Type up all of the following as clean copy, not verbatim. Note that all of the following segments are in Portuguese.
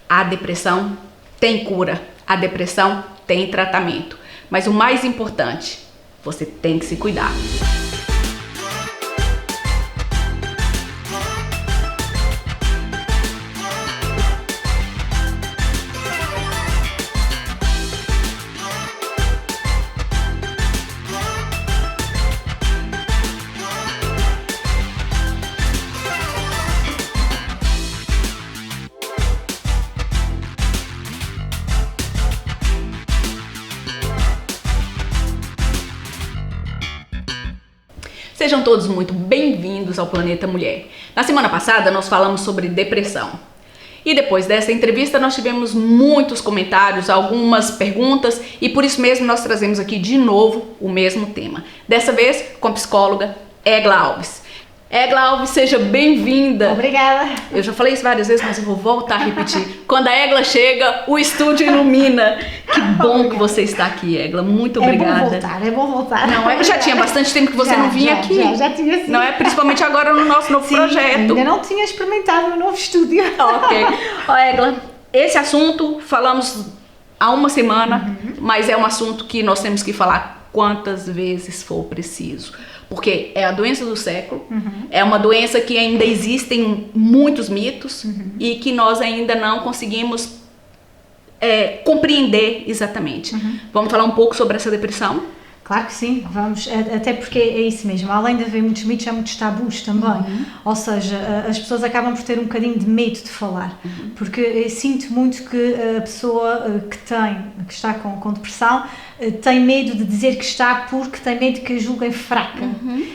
A depressão tem cura, a depressão tem tratamento. Mas o mais importante, você tem que se cuidar. Sejam todos muito bem-vindos ao Planeta Mulher. Na semana passada nós falamos sobre depressão. E depois dessa entrevista nós tivemos muitos comentários, algumas perguntas e por isso mesmo nós trazemos aqui de novo o mesmo tema. Dessa vez com a psicóloga Egla Alves. Egla Alves, seja bem-vinda. Obrigada. Eu já falei isso várias vezes, mas eu vou voltar a repetir. Quando a Egla chega, o estúdio ilumina. Que bom que você está aqui, Egla. Muito obrigada. É bom voltar. Não é? Já tinha bastante tempo que você não vinha aqui. Já tinha sim. Não é? Principalmente agora no nosso novo projeto. Ainda não tinha experimentado no novo estúdio. Ok. Ó, Egla, esse assunto falamos há uma semana, mas é um assunto que nós temos que falar quantas vezes for preciso. Porque é a doença do século, é uma doença que ainda existem muitos mitos e que nós ainda não conseguimos compreender exatamente. Vamos falar um pouco sobre essa depressão? Claro que sim, vamos, até porque é isso mesmo, além de haver muitos mitos, há muitos tabus também, ou seja, as pessoas acabam por ter um bocadinho de medo de falar, porque eu sinto muito que a pessoa que está com depressão tem medo de dizer que está porque tem medo que a julguem fraca.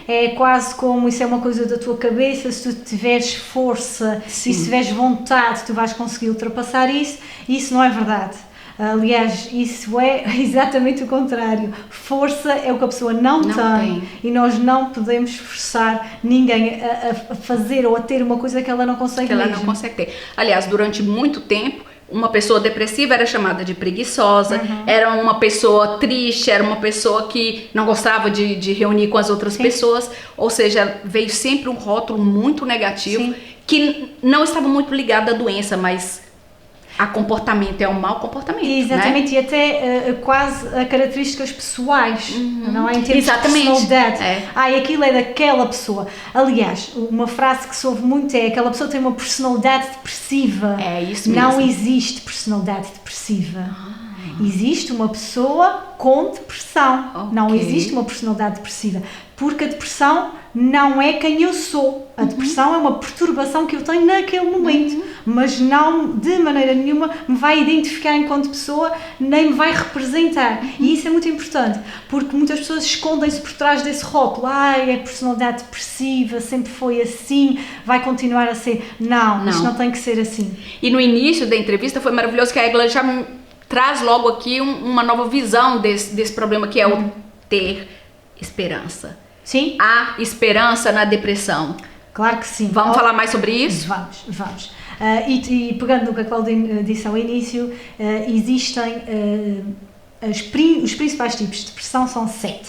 É quase como isso é uma coisa da tua cabeça, se tu tiveres força e se tiveres vontade tu vais conseguir ultrapassar isso, e isso não é verdade. Aliás, isso é exatamente o contrário. Força é o que a pessoa não tem e nós não podemos forçar ninguém a fazer ou a ter uma coisa que ela não consegue que ela não consegue ter. Aliás, durante muito tempo, uma pessoa depressiva era chamada de preguiçosa, era uma pessoa triste, era uma pessoa que não gostava de reunir com as outras pessoas, ou seja, veio sempre um rótulo muito negativo que não estava muito ligado à doença, mas a comportamento é um mau comportamento. Exatamente, né? E até quase a características pessoais, não é? Em termos de personalidade. Aquilo é daquela pessoa. Aliás, uma frase que se ouve muito é: aquela pessoa tem uma personalidade depressiva. É isso mesmo. Não existe personalidade depressiva. Existe uma pessoa com depressão. Não existe uma personalidade depressiva. Porque a depressão não é quem eu sou. A depressão é uma perturbação que eu tenho naquele momento, mas não de maneira nenhuma me vai identificar enquanto pessoa, nem me vai representar. E isso é muito importante, porque muitas pessoas escondem-se por trás desse rótulo. É personalidade depressiva, sempre foi assim, vai continuar a ser. Não, isto não tem que ser assim. E no início da entrevista foi maravilhoso que a Egla já traz logo aqui uma nova visão desse problema, que é o ter esperança. Sim. Há esperança na depressão. Claro que sim. Vamos falar mais sobre isso? Vamos. E pegando no que a Cláudia disse ao início, existem os principais tipos de depressão são 7.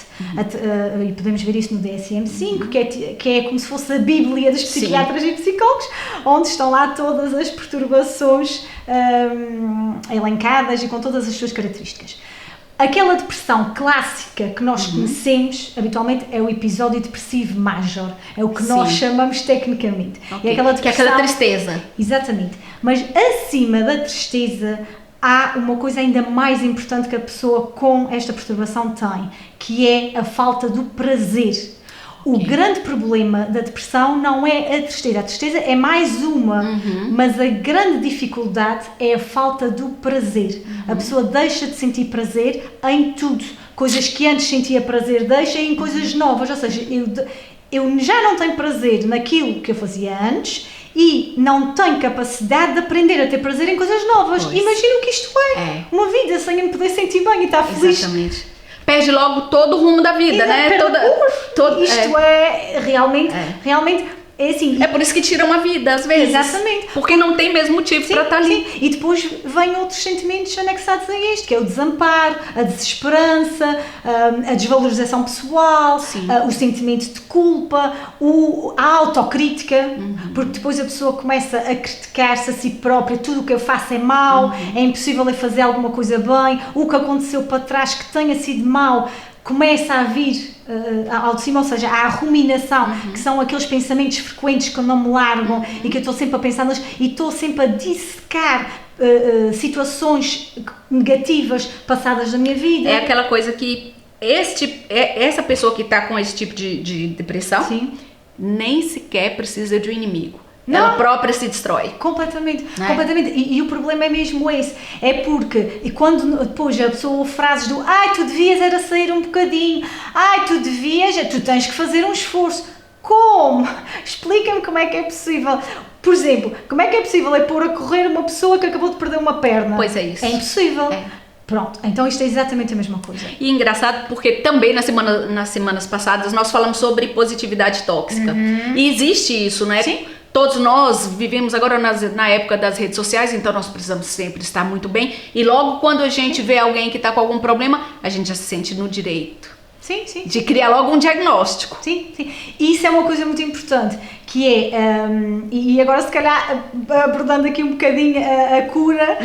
E podemos ver isso no DSM-5, que é como se fosse a bíblia dos psiquiatras e psicólogos, onde estão lá todas as perturbações elencadas e com todas as suas características. Aquela depressão clássica que nós conhecemos, habitualmente, é o episódio depressivo major. É o que nós chamamos tecnicamente. É aquela depressão, que é aquela tristeza. Exatamente. Mas acima da tristeza, há uma coisa ainda mais importante que a pessoa com esta perturbação tem, que é a falta do prazer. O grande problema da depressão não é a tristeza é mais uma, mas a grande dificuldade é a falta do prazer. A pessoa deixa de sentir prazer em tudo. Coisas que antes sentia prazer deixa em coisas novas, ou seja, eu já não tenho prazer naquilo que eu fazia antes e não tenho capacidade de aprender a ter prazer em coisas novas. Imagina o que isto é. Uma vida sem eu me poder sentir bem e estar feliz. Exatamente. Perde logo todo o rumo da vida, né? Isto é realmente é assim... É por isso que tiram a vida, às vezes. Exatamente. Porque não tem mesmo motivo para estar ali. Sim. E depois vêm outros sentimentos anexados a este, que é o desamparo, a desesperança, a desvalorização pessoal, o sentimento de culpa, a autocrítica, porque depois a pessoa começa a criticar-se a si própria, tudo o que eu faço é mau, é impossível eu fazer alguma coisa bem, o que aconteceu para trás que tenha sido mau, começa a vir ao de cima, ou seja, há a ruminação, que são aqueles pensamentos frequentes que não me largam e que eu estou sempre a pensar neles e estou sempre a dissecar situações negativas passadas da minha vida. É aquela coisa que essa pessoa que está com esse tipo de depressão, nem sequer precisa de um inimigo. Não. Ela própria se destrói. Completamente. E o problema é mesmo esse. É porque, e quando depois a pessoa ouve frases do tu devias era sair um bocadinho, tu tens que fazer um esforço. Como? Explica-me como é que é possível. Por exemplo, como é que é possível pôr a correr uma pessoa que acabou de perder uma perna? Pois é isso. É impossível. Pronto, então isto é exatamente a mesma coisa. E engraçado porque também nas semanas passadas nós falamos sobre positividade tóxica. E existe isso, né? Sim. Todos nós vivemos agora na época das redes sociais, então nós precisamos sempre estar muito bem. E logo quando a gente vê alguém que está com algum problema, a gente já se sente no direito. Sim. De criar logo um diagnóstico. Sim. E isso é uma coisa muito importante, que é, e agora se calhar abordando aqui um bocadinho a cura,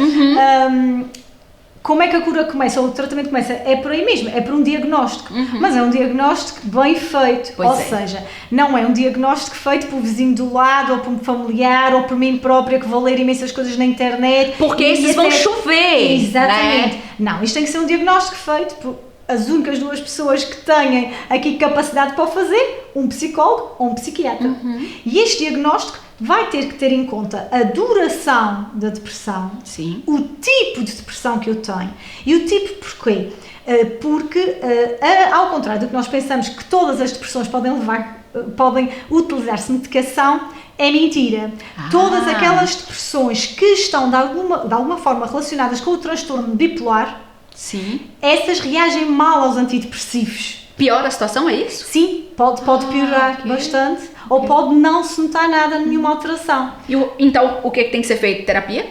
como é que a cura começa, ou o tratamento começa? É por aí mesmo, é por um diagnóstico, mas é um diagnóstico bem feito, seja, não é um diagnóstico feito por vizinho do lado, ou por um familiar, ou por mim própria que vou ler imensas coisas na internet. Porque esses vão chover. Exatamente. Né? Não, isto tem que ser um diagnóstico feito por as únicas duas pessoas que têm aqui capacidade para o fazer, um psicólogo ou um psiquiatra. E este diagnóstico vai ter que ter em conta a duração da depressão, o tipo de depressão que eu tenho. E o tipo porquê? Porque, ao contrário do que nós pensamos que todas as depressões podem utilizar-se medicação, é mentira. Todas aquelas depressões que estão de alguma forma relacionadas com o transtorno bipolar, essas reagem mal aos antidepressivos. Piora a situação, é isso? Sim, pode piorar bastante, ou pode não se notar nada, nenhuma alteração. Então, o que é que tem que ser feito? Terapia?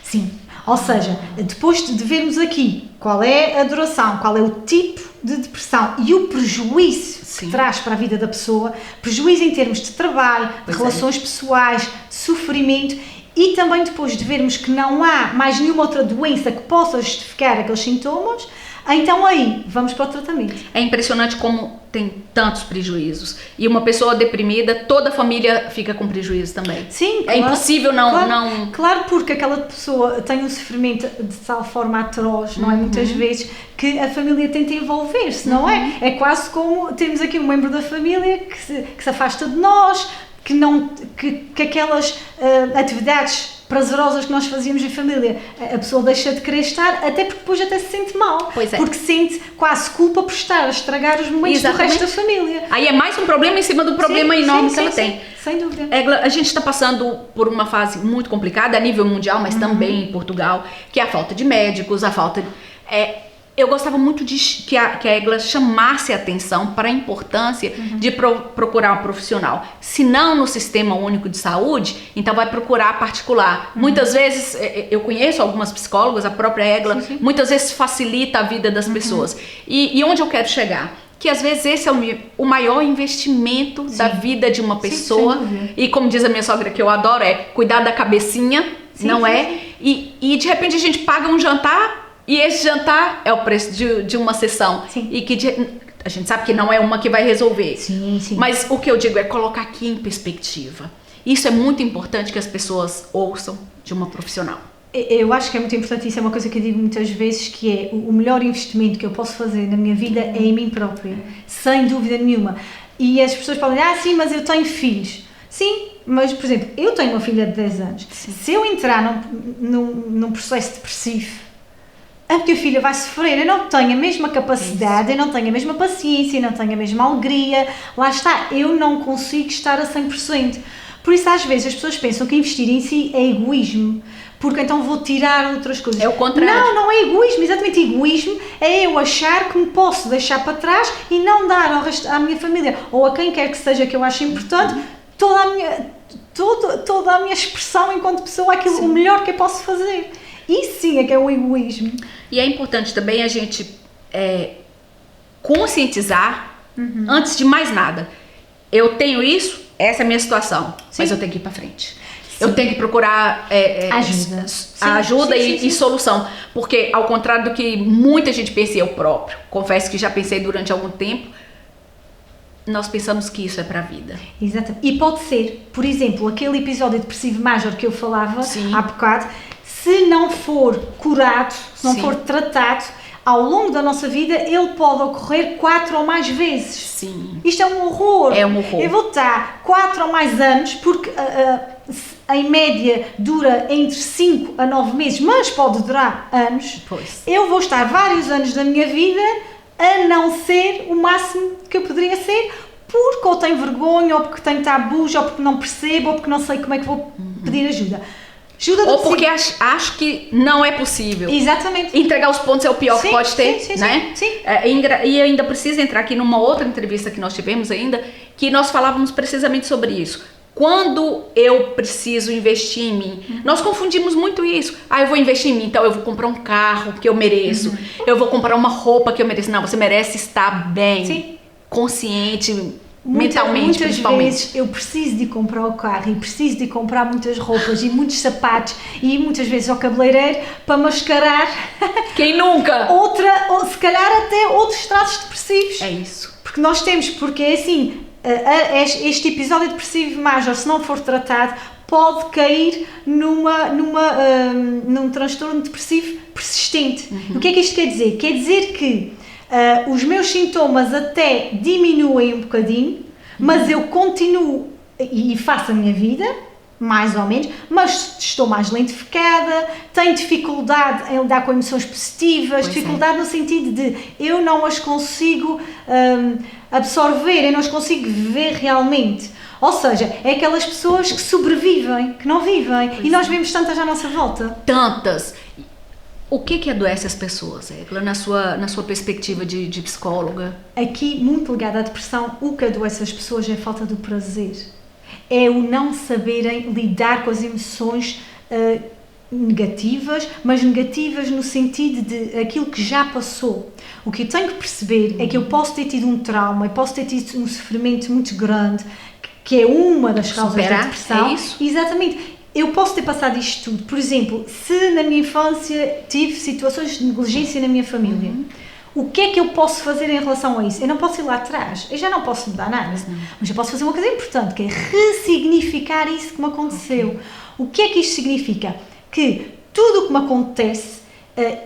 Sim, ou seja, depois de vermos aqui qual é a duração, qual é o tipo de depressão e o prejuízo que traz para a vida da pessoa, prejuízo em termos de trabalho, de relações pessoais, de sofrimento, e também depois de vermos que não há mais nenhuma outra doença que possa justificar aqueles sintomas, então aí vamos para o tratamento. É impressionante como tem tantos prejuízos. E uma pessoa deprimida, toda a família fica com prejuízo também. Sim, claro. É impossível não... Claro, porque aquela pessoa tem um sofrimento de tal forma atroz, não é? Muitas vezes, que a família tenta envolver-se, não é? É quase como termos aqui um membro da família que se afasta de nós, que aquelas atividades prazerosas que nós fazíamos em família, a pessoa deixa de querer estar, até porque depois até se sente mal, porque sente quase culpa por estar a estragar os momentos do resto da família. Aí é mais um problema em cima do problema enorme que ela tem. Sem dúvida. Egla, a gente está passando por uma fase muito complicada a nível mundial, mas também em Portugal, que é a falta de médicos, a falta de... Eu gostava muito que a Egla chamasse a atenção para a importância de procurar um profissional. Se não no Sistema Único de Saúde, então vai procurar particular. Muitas vezes, eu conheço algumas psicólogas, a própria Egla, muitas vezes facilita a vida das pessoas. E onde eu quero chegar? Que às vezes esse é o maior investimento da vida de uma pessoa. E como diz a minha sogra, que eu adoro, é cuidar da cabecinha, não é? E de repente a gente paga um jantar, e esse jantar é o preço de uma sessão. E que a gente sabe que não é uma que vai resolver. Mas o que eu digo é colocar aqui em perspectiva. Isso é muito importante que as pessoas ouçam de uma profissional. Eu acho que é muito importante, isso é uma coisa que eu digo muitas vezes, que é o melhor investimento que eu posso fazer na minha vida é em mim própria. Sem dúvida nenhuma. E as pessoas podem dizer, sim, mas eu tenho filhos. Sim, mas, por exemplo, eu tenho uma filha de 10 anos. Se eu entrar num processo depressivo, a minha filha vai sofrer, eu não tenho a mesma capacidade, eu não tenho a mesma paciência, eu não tenho a mesma alegria, lá está, eu não consigo estar a 100%. Por isso às vezes as pessoas pensam que investir em si é egoísmo, porque então vou tirar outras coisas. É o contrário. Não é egoísmo, exatamente, egoísmo é eu achar que me posso deixar para trás e não dar ao resto, à minha família, ou a quem quer que seja que eu ache importante, toda a minha expressão enquanto pessoa, aquilo o melhor que eu posso fazer. Isso sim é que é o egoísmo. E é importante também a gente conscientizar, antes de mais nada, eu tenho isso, essa é a minha situação, mas eu tenho que ir pra frente. Sim. Eu tenho que procurar ajuda e solução. Porque, ao contrário do que muita gente pensa, eu próprio, confesso que já pensei durante algum tempo, nós pensamos que isso é para a vida. Exato. E pode ser, por exemplo, aquele episódio depressivo major que eu falava há bocado, se não for curado, se não for tratado, ao longo da nossa vida, ele pode ocorrer 4 ou mais vezes. Sim. Isto é um horror. É um horror. Eu vou estar 4 ou mais anos, porque em média dura entre 5 a 9 meses, mas pode durar anos. Pois. Eu vou estar vários anos da minha vida a não ser o máximo que eu poderia ser, porque ou tenho vergonha, ou porque tenho tabus, ou porque não percebo, ou porque não sei como é que vou pedir ajuda. Ou porque acho que não é possível. Exatamente. Entregar os pontos é o pior que pode ter, né? Sim. E ainda precisa entrar aqui numa outra entrevista que nós tivemos ainda, que nós falávamos precisamente sobre isso. Quando eu preciso investir em mim, nós confundimos muito isso. Eu vou investir em mim, então eu vou comprar um carro que eu mereço, eu vou comprar uma roupa que eu mereço. Não, você merece estar bem, consciente, mentalmente, principalmente. Muitas vezes eu preciso de comprar o carro e preciso de comprar muitas roupas e muitos sapatos e muitas vezes ao cabeleireiro para mascarar. Quem nunca? Ou se calhar até outros traços depressivos. É isso. Porque nós temos, porque é assim, este episódio depressivo major, se não for tratado, pode cair num transtorno depressivo persistente. O que é que isto quer dizer? Quer dizer que os meus sintomas até diminuem um bocadinho, mas eu continuo e faço a minha vida, mais ou menos, mas estou mais lentificada, tenho dificuldade em lidar com emoções positivas, dificuldade no sentido de eu não as consigo absorver, eu não as consigo viver realmente. Ou seja, é aquelas pessoas que sobrevivem, que não vivem, e nós vemos tantas à nossa volta. Tantas! O que adoece as pessoas, Égla, na sua perspectiva de psicóloga? Aqui, muito ligada à depressão, o que adoece as pessoas é a falta do prazer. É o não saberem lidar com as emoções negativas, mas negativas no sentido de aquilo que já passou. O que eu tenho que perceber é que eu posso ter tido um trauma, eu posso ter tido um sofrimento muito grande, que é uma das causas da depressão. É isso? Exatamente. Eu posso ter passado isto tudo. Por exemplo, se na minha infância tive situações de negligência na minha família, o que é que eu posso fazer em relação a isso? Eu não posso ir lá atrás, eu já não posso mudar nada, mas eu posso fazer uma coisa importante, que é ressignificar isso que me aconteceu. O que é que isto significa? Que tudo o que me acontece,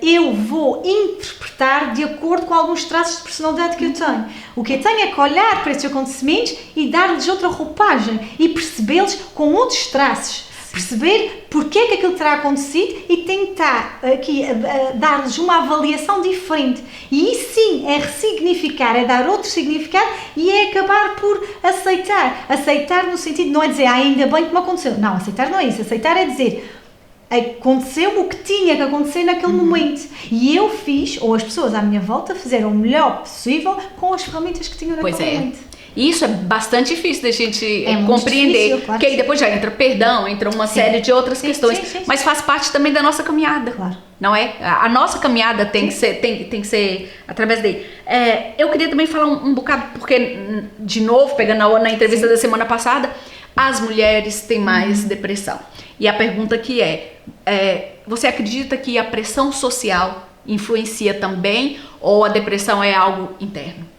eu vou interpretar de acordo com alguns traços de personalidade que eu tenho. O que eu tenho é que olhar para esses acontecimentos e dar-lhes outra roupagem e percebê-los com outros traços. Perceber porque é que aquilo terá acontecido e tentar aqui dar-lhes uma avaliação diferente. E isso sim é ressignificar, é dar outro significado e é acabar por aceitar. Aceitar no sentido, não é dizer ainda bem que me aconteceu. Não, aceitar não é isso. Aceitar é dizer aconteceu o que tinha que acontecer naquele momento. E eu fiz, ou as pessoas à minha volta fizeram o melhor possível com as ferramentas que tinham naquele momento. E isso é bastante difícil da gente compreender, difícil, claro, porque aí depois já entra perdão, entra uma série de outras questões, mas faz parte também da nossa caminhada, não é? A nossa caminhada tem que ser através dele. Eu queria também falar um bocado, porque, de novo, pegando na entrevista da semana passada, as mulheres têm mais depressão. E a pergunta aqui você acredita que a pressão social influencia também, ou a depressão é algo interno?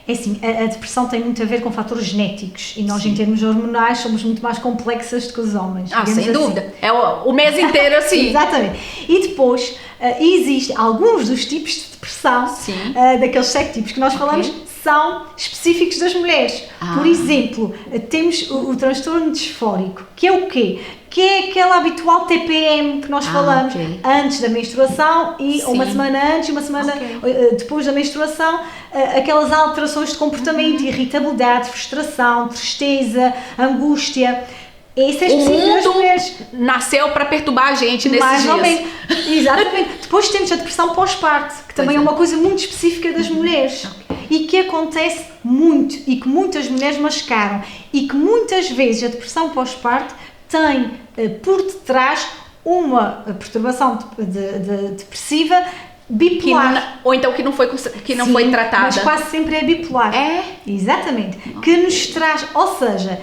É assim, a depressão tem muito a ver com fatores genéticos e nós, em termos hormonais, somos muito mais complexas do que os homens. Sem dúvida. É o mês inteiro assim. Exatamente. E depois, existem alguns dos tipos de depressão, daqueles 7 tipos que nós falamos, são específicos das mulheres. Por exemplo, temos o transtorno disfórico, que é o quê? Que é aquela habitual TPM que nós falamos antes da menstruação e uma semana antes, uma semana depois da menstruação, aquelas alterações de comportamento, irritabilidade, frustração, tristeza, angústia. Esse é específico das mulheres. Nasceu para perturbar a gente nesses mais dias. Ou menos. Exatamente. Depois temos a depressão pós-parto, que também é uma coisa muito específica das mulheres. e que acontece muito e que muitas mulheres mascaram e que muitas vezes a depressão pós-parto tem por detrás uma perturbação depressiva bipolar. Ou então que não foi tratada. Mas quase sempre é bipolar. É? Exatamente. Que nos traz, ou seja,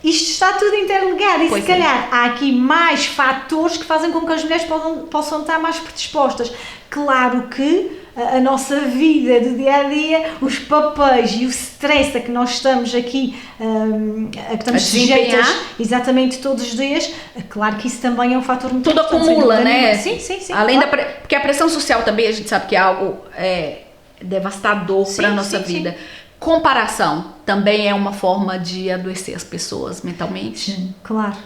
isto está tudo interligado e se calhar há aqui mais fatores que fazem com que as mulheres possam estar mais predispostas. Claro que a nossa vida do dia a dia, os papéis e o stress a que nós estamos aqui, a que estamos sujeitas exatamente todos os dias, claro que isso também é um fator muito importante. Tudo acumula, né? Sim. Além porque a pressão social também, a gente sabe que é algo devastador para a nossa vida. Comparação também é uma forma de adoecer as pessoas mentalmente. Sim, claro.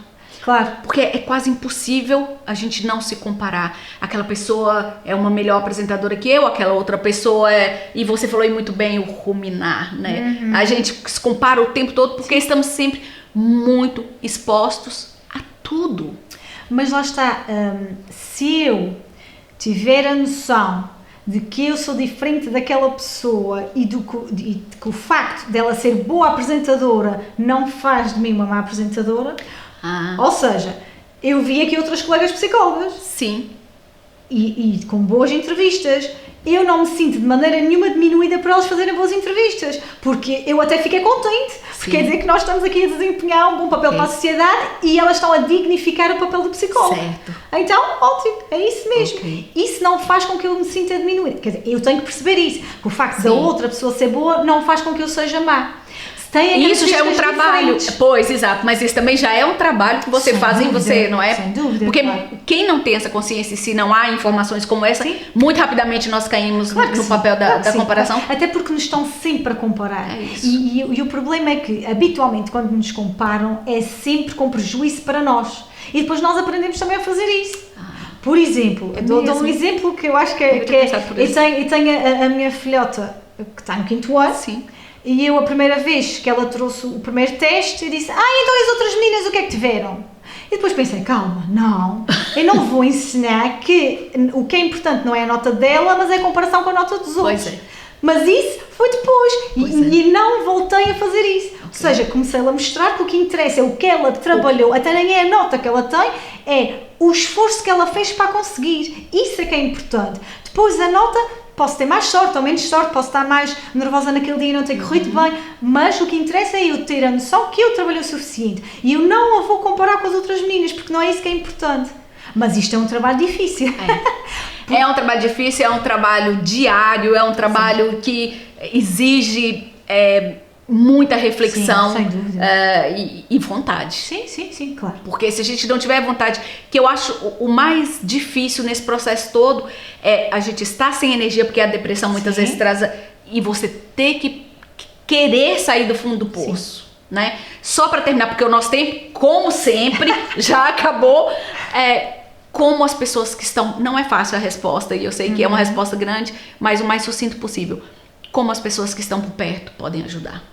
Porque é quase impossível a gente não se comparar. Aquela pessoa é uma melhor apresentadora que eu, aquela outra pessoa e você falou aí muito bem, o ruminar, né? A gente se compara o tempo todo porque estamos sempre muito expostos a tudo. Mas lá está, se eu tiver a noção de que eu sou diferente daquela pessoa e que o facto dela ser boa apresentadora não faz de mim uma má apresentadora, ou seja, eu vi aqui outras colegas psicólogas. Sim. E com boas entrevistas. Eu não me sinto de maneira nenhuma diminuída por elas fazerem boas entrevistas, porque eu até fiquei contente, porque quer dizer que nós estamos aqui a desempenhar um bom papel para a sociedade e elas estão a dignificar o papel do psicólogo. Certo. Então, ótimo, é isso mesmo. Isso não faz com que eu me sinta diminuída. Quer dizer, eu tenho que perceber isso. O facto da outra pessoa ser boa não faz com que eu seja má. Isso já é um trabalho, pois, exato, mas isso também já é um trabalho que você faz em você, não é? Sem dúvida. Porque quem não tem essa consciência, se não há informações como essa, muito rapidamente nós caímos no papel da comparação. Até porque nos estão sempre a comparar. É isso. E o problema é que, habitualmente, quando nos comparam, é sempre com prejuízo para nós. E depois nós aprendemos também a fazer isso. Por exemplo, dou um exemplo que eu acho que é eu tenho a minha filhota que está no 5º ano. Sim. E eu, a primeira vez que ela trouxe o primeiro teste, eu disse, então as outras meninas o que é que tiveram? E depois pensei, calma, eu não vou ensinar que o que é importante não é a nota dela, mas é a comparação com a nota dos outros. Pois é. Mas isso foi depois, e não voltei a fazer isso. Okay. Ou seja, comecei-lhe a mostrar que o que interessa é o que ela trabalhou, até nem é a nota que ela tem, é o esforço que ela fez para conseguir. Isso é que é importante. Depois a nota, posso ter mais sorte ou menos sorte, posso estar mais nervosa naquele dia e não ter corrido bem, mas o que interessa é eu ter a noção que eu trabalhei o suficiente. E eu não a vou comparar com as outras meninas, porque não é isso que é importante. Mas isto é um trabalho difícil. É um trabalho difícil, é um trabalho diário, é um trabalho que exige muita reflexão. Sem dúvida. E vontade. Sim, claro. Porque se a gente não tiver vontade, que eu acho o mais difícil nesse processo todo é a gente estar sem energia, porque a depressão muitas vezes traz, e você ter que querer sair do fundo do poço. Né? Só para terminar, porque o nosso tempo, como sempre, já acabou. Como as pessoas que estão... Não é fácil a resposta, e eu sei que é uma resposta grande, mas o mais sucinto possível. Como as pessoas que estão por perto podem ajudar?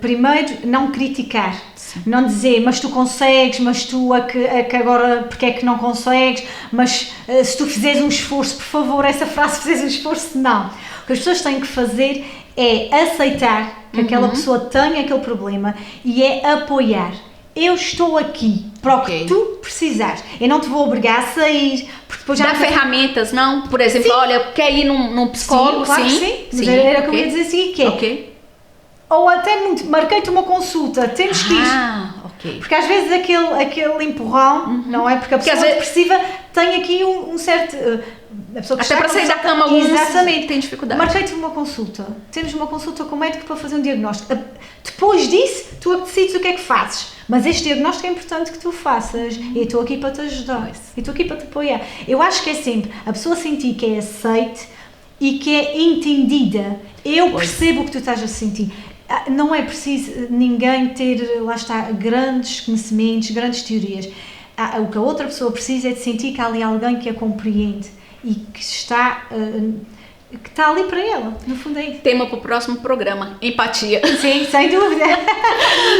Primeiro, não criticar. Sim. Não dizer, mas tu consegues, mas tu que agora, porque é que não consegues? Mas se tu fizeres um esforço, por favor, essa frase, fizeres um esforço, não. O que as pessoas têm que fazer é aceitar que aquela pessoa tem aquele problema e é apoiar. Eu estou aqui para o que tu precisares. Eu não te vou obrigar a sair. Porque depois já dá ferramentas, não? Por exemplo, olha, quer ir num psicólogo? Claro sim. Mas era o que eu ia dizer assim, que é. Ou até muito, marquei-te uma consulta, temos que ir. Porque às vezes aquele empurrão, não é? Porque a pessoa depressiva tem aqui um certo... A pessoa que até para sair da cama alguns tem dificuldade. Marquei-te uma consulta. Temos uma consulta com o médico para fazer um diagnóstico. Depois disso, tu decides o que é que fazes. Mas este diagnóstico é importante que tu faças. E eu estou aqui para te ajudar. E estou aqui para te apoiar. Eu acho que é sempre a pessoa sentir que é aceite e que é entendida. Eu percebo o que tu estás a sentir. Não é preciso ninguém ter, lá está, grandes conhecimentos, grandes teorias. O que a outra pessoa precisa é de sentir que há ali alguém que a compreende e que está que está ali para ela, no fundo é isso. Tema para o próximo programa, empatia. Sim, sem dúvida.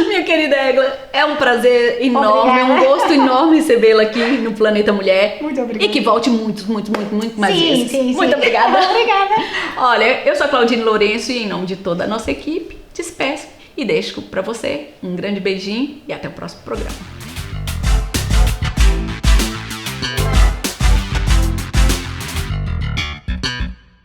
Minha querida Egla, é um prazer enorme, Obrigada. é um gosto enorme recebê-la aqui no Planeta Mulher. Muito obrigada. E que volte muito mais vezes. Sim. Muito obrigada. Obrigada. Olha, eu sou a Claudine Lourenço e em nome de toda a nossa equipe, despeço e deixo para você um grande beijinho e até o próximo programa.